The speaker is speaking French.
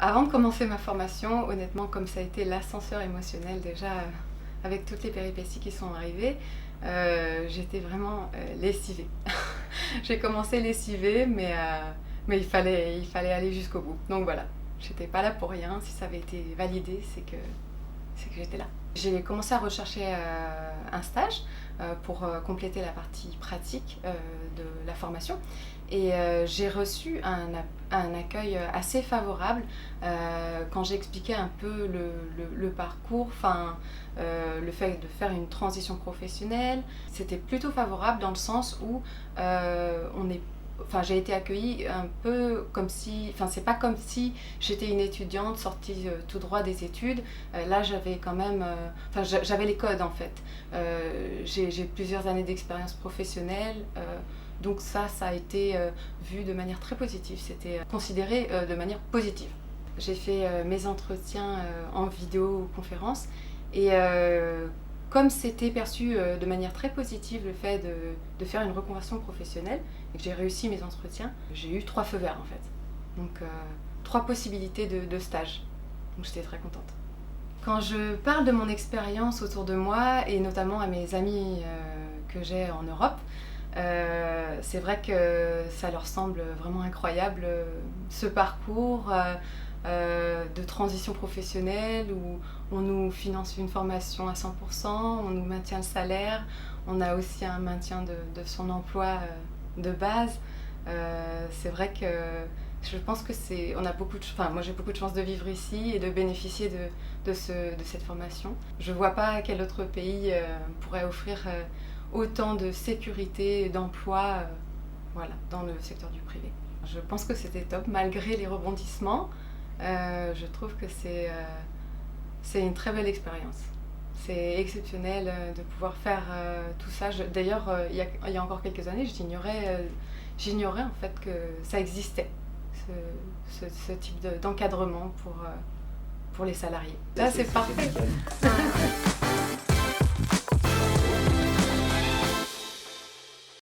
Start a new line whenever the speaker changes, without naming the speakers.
Avant de commencer ma formation, honnêtement, comme ça a été l'ascenseur émotionnel déjà, avec toutes les péripéties qui sont arrivées, j'étais vraiment lessivée. J'ai commencé lessivée, mais il fallait aller jusqu'au bout. Donc voilà, j'étais pas là pour rien. Si ça avait été validé, c'est que j'étais là. J'ai commencé à rechercher un stage pour compléter la partie pratique de la formation. Et j'ai reçu un accueil assez favorable quand j'ai expliqué un peu le parcours, le fait de faire une transition professionnelle. C'était plutôt favorable dans le sens où j'ai été accueillie un peu comme si, c'est pas comme si j'étais une étudiante sortie tout droit des études. Là, j'avais quand même, j'avais les codes en fait. J'ai plusieurs années d'expérience professionnelle. Donc ça a été vu de manière très positive, c'était considéré de manière positive. J'ai fait mes entretiens en vidéoconférence et comme c'était perçu de manière très positive le fait de faire une reconversion professionnelle et que j'ai réussi mes entretiens, j'ai eu 3 feux verts en fait. Donc 3 possibilités de stage. Donc j'étais très contente. Quand je parle de mon expérience autour de moi et notamment à mes amis que j'ai en Europe, c'est vrai que ça leur semble vraiment incroyable ce parcours de transition professionnelle où on nous finance une formation à 100%, on nous maintient le salaire, on a aussi un maintien de son emploi de base. C'est vrai que je pense que moi j'ai beaucoup de chance de vivre ici et de bénéficier de cette formation. Je vois pas quel autre pays pourrait offrir autant de sécurité et d'emploi dans le secteur du privé. Je pense que c'était top malgré les rebondissements. Je trouve que c'est une très belle expérience. C'est exceptionnel de pouvoir faire tout ça. D'ailleurs, il y a encore quelques années, j'ignorais en fait que ça existait, ce type d'encadrement pour les salariés. Là, c'est parfait.